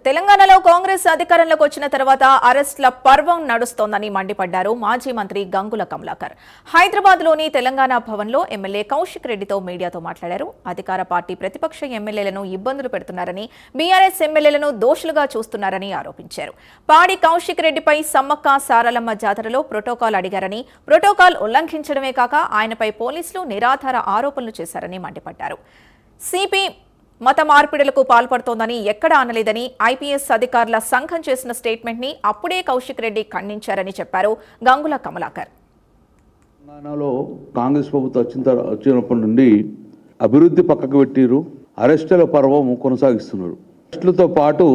తెలంగాణలో కాంగ్రెస్ అధికారంలోకి వచ్చిన తర్వాత అరెస్ట్ల పర్వం నడుస్తోందని మండిపడ్డారు మాజీ మంత్రి గంగుల కమలాకర్. హైదరాబాద్లోని తెలంగాణ భవన్లో ఎమ్మెల్యే కౌశిక్ రెడ్డితో మీడియాతో మాట్లాడారు. అధికార పార్టీ ప్రతిపక్ష ఎమ్మెల్యేలను ఇబ్బందులు పెడుతున్నారని, బీఆర్ఎస్ ఎమ్మెల్యేలను దోషులుగా చూస్తున్నారని ఆరోపించారు. పాడి కౌశిక్ రెడ్డిపై సమ్మక్క సారలమ్మ జాతరలో ప్రోటోకాల్ అడిగారని, ప్రోటోకాల్ ఉల్లంఘించడమే కాక ఆయనపై పోలీసులు నిరాధార ఆరోపణలు చేశారని మండిపడ్డారు. సిపి మత మార్పిడులకు పాల్పడుతోందని ఎక్కడా అనలేదని, ఐపీఎస్ అధికారుల సంఘం చేసిన స్టేట్మెంట్ ని అప్పుడే కౌశిక్ రెడ్డి ఖండించారని చెప్పారు గంగుల కమలాకర్. తెలంగాణలో కాంగ్రెస్ ప్రభుత్వం వచ్చినప్పటి నుండి అభివృద్ధి పక్కకు పెట్టిరు, అరెస్టుల పర్వం కొనసాగిస్తున్నారు. అరెస్టులతో పాటు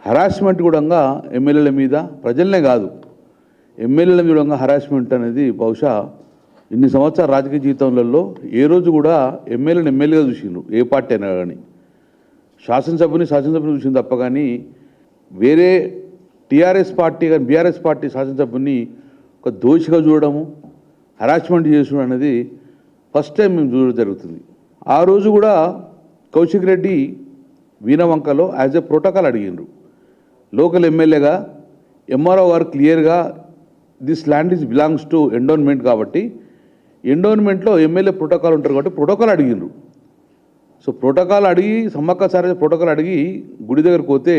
హరాస్మెంట్ కూడా ఎమ్మెల్యేల మీద, ప్రజలనే కాదు ఎమ్మెల్యేల మీద హరాస్మెంట్ అనేది బహుశా ఇన్ని సంవత్సరాల రాజకీయ జీవితంలో ఏ రోజు కూడా ఎమ్మెల్యేని ఎమ్మెల్యేగా చూసిండ్రు, ఏ పార్టీ అయినా కానీ. శాసనసభ్యుని చూసింది తప్ప కానీ వేరే టీఆర్ఎస్ పార్టీ కానీ బీఆర్ఎస్ పార్టీ శాసనసభ్యుని ఒక దోషిగా చూడడము, హరాస్మెంట్ చేసుడు అనేది ఫస్ట్ టైం మేము చూడడం జరుగుతుంది. ఆ రోజు కూడా కౌశిక్ రెడ్డి వీణవంకలో యాజ్ ఎ ప్రోటోకాల్ అడిగిండ్రు. లోకల్ ఎమ్మెల్యేగా ఎంఆర్ఓ గారు క్లియర్గా this land is belongs to endowment కాబట్టి ఎండోన్మెంట్లో ఎమ్మెల్యే ప్రోటోకాల్ ఉంటారు కాబట్టి ప్రోటోకాల్ అడిగిండ్రు. సో ప్రోటోకాల్ అడిగి సమ్మక్క సారథి ప్రోటోకాల్ అడిగి గుడి దగ్గరకు పోతే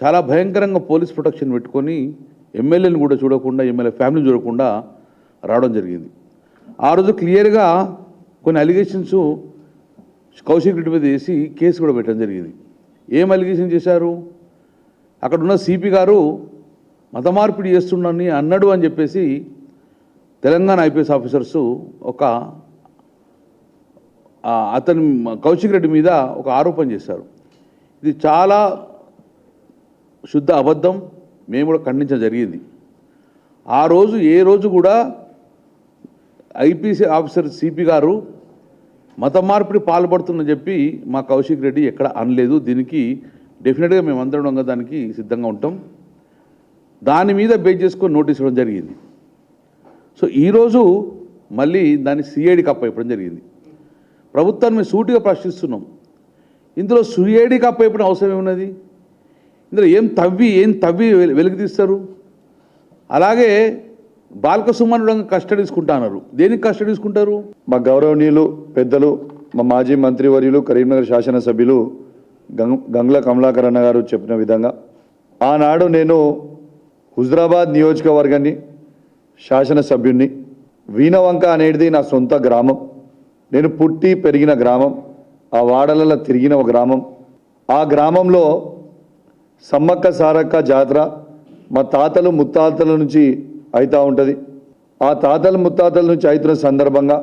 చాలా భయంకరంగా పోలీస్ ప్రొటెక్షన్ పెట్టుకొని ఎమ్మెల్యేని కూడా చూడకుండా, ఎమ్మెల్యే ఫ్యామిలీని చూడకుండా రావడం జరిగింది. ఆ రోజు క్లియర్గా కొన్ని అలిగేషన్స్ కౌశిక్ రెడ్డి మీద వేసి కేసు కూడా పెట్టడం జరిగింది. ఏం అలిగేషన్ చేశారు? అక్కడున్న సిపి గారు మత మార్పిడి చేస్తున్నానని అన్నాడు అని చెప్పేసి తెలంగాణ ఐపీఎస్ ఆఫీసర్సు అతని కౌశిక్ రెడ్డి మీద ఒక ఆరోపణ చేశారు. ఇది చాలా శుద్ధ అబద్ధం. మేము కూడా ఖండించడం జరిగింది. ఆ రోజు ఏ రోజు కూడా ఐపీఎస్ ఆఫీసర్ సిపి గారు మత మార్పిడి పాల్పడుతుందని చెప్పి మా కౌశిక్ రెడ్డి ఎక్కడ అనలేదు. దీనికి డెఫినెట్గా మేము అందరం దానికి సిద్ధంగా ఉంటాం. దాని మీద బేస్ చేసుకొని నోటీస్ ఇవ్వడం జరిగింది. సో ఈరోజు మళ్ళీ దాన్ని సిఐడికి అప్పయిపడం జరిగింది. ప్రభుత్వాన్ని మేము సూటిగా ప్రశ్నిస్తున్నాం. ఇందులో సిఐడికి అప్పయిపడం అవసరం ఏమున్నది? ఇందులో ఏం తవ్వి వెలికి తీస్తారు? అలాగే బాల్క సుమన్ కస్టడీ తీసుకుంటున్నారు. దేనికి కస్టడీ తీసుకుంటారు? మా గౌరవనీయులు పెద్దలు, మా మాజీ మంత్రివర్యులు, కరీంనగర్ శాసనసభ్యులు గంగుల కమలాకర్ అన్న గారు చెప్పిన విధంగా ఆనాడు నేను హుజరాబాద్ నియోజకవర్గాన్ని శాసనసభ్యుడిని. వీణవంక అనేది నా సొంత గ్రామం. నేను పుట్టి పెరిగిన గ్రామం, ఆ వాడలలో తిరిగిన ఒక గ్రామం. ఆ గ్రామంలో సమ్మక్క సారక్క జాతర మా తాతలు ముత్తాతల నుంచి అవుతూ ఉంటుంది. ఆ తాతలు ముత్తాతల నుంచి అవుతున్న సందర్భంగా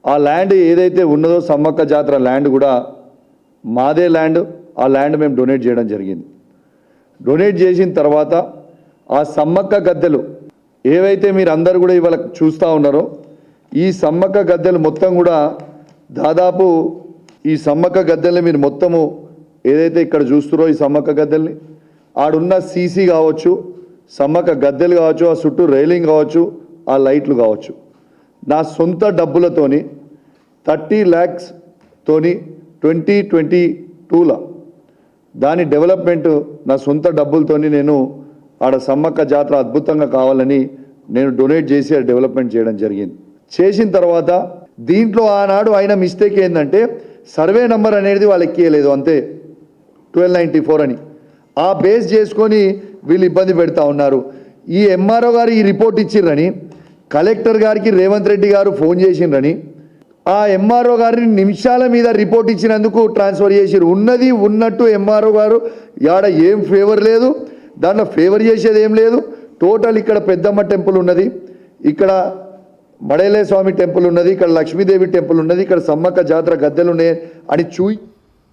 ఆ ల్యాండ్ ఏదైతే ఉన్నదో సమ్మక్క జాతర ల్యాండ్ కూడా మాదే ల్యాండ్. ఆ ల్యాండ్ మేము డొనేట్ చేయడం జరిగింది. డొనేట్ చేసిన తర్వాత ఆ సమ్మక్క గద్దెలు ఏవైతే మీరు అందరూ కూడా ఇవాళ చూస్తూ ఉన్నారో, ఈ సమ్మక్క గద్దెలు మొత్తం కూడా దాదాపు ఈ సమ్మక్క గద్దెల్ని మీరు మొత్తము ఏదైతే ఇక్కడ చూస్తున్నారో ఈ సమ్మక్క గద్దెల్ని, ఆడున్న సీసీ కావచ్చు, సమ్మక్క గద్దెలు కావచ్చు, ఆ చుట్టూ రైలింగ్ కావచ్చు, ఆ లైట్లు కావచ్చు, నా సొంత డబ్బులతోని 30 lakhs తోని 2022లో దాని డెవలప్మెంట్ నా సొంత డబ్బులతోని నేను ఆడ సమ్మక్క జాతర అద్భుతంగా కావాలని నేను డొనేట్ చేసి డెవలప్మెంట్ చేయడం జరిగింది. చేసిన తర్వాత దీంట్లో ఆనాడు అయిన మిస్టేక్ ఏంటంటే సర్వే నెంబర్ అనేది వాళ్ళు ఎక్కియలేదు, అంతే 1294 అని. ఆ బేస్ చేసుకొని వీళ్ళు ఇబ్బంది పెడతా ఉన్నారు. ఈ ఎంఆర్ఓ గారు ఈ రిపోర్ట్ ఇచ్చిర్రని కలెక్టర్ గారికి రేవంత్ రెడ్డి గారు ఫోన్ చేసిండ్రని ఆ ఎంఆర్ఓ గారిని నిమిషాల మీద రిపోర్ట్ ఇచ్చినందుకు ట్రాన్స్ఫర్ చేసిర్రు. ఉన్నది ఉన్నట్టు ఎంఆర్ఓ గారు యాడ ఏం ఫేవర్ లేదు, దాంట్లో ఫేవర్ చేసేది ఏం లేదు. టోటల్ ఇక్కడ పెద్దమ్మ టెంపుల్ ఉన్నది, ఇక్కడ మడేలే స్వామి టెంపుల్ ఉన్నది, ఇక్కడ లక్ష్మీదేవి టెంపుల్ ఉన్నది, ఇక్కడ సమ్మక్క జాతర గద్దెలు ఉన్నాయి అని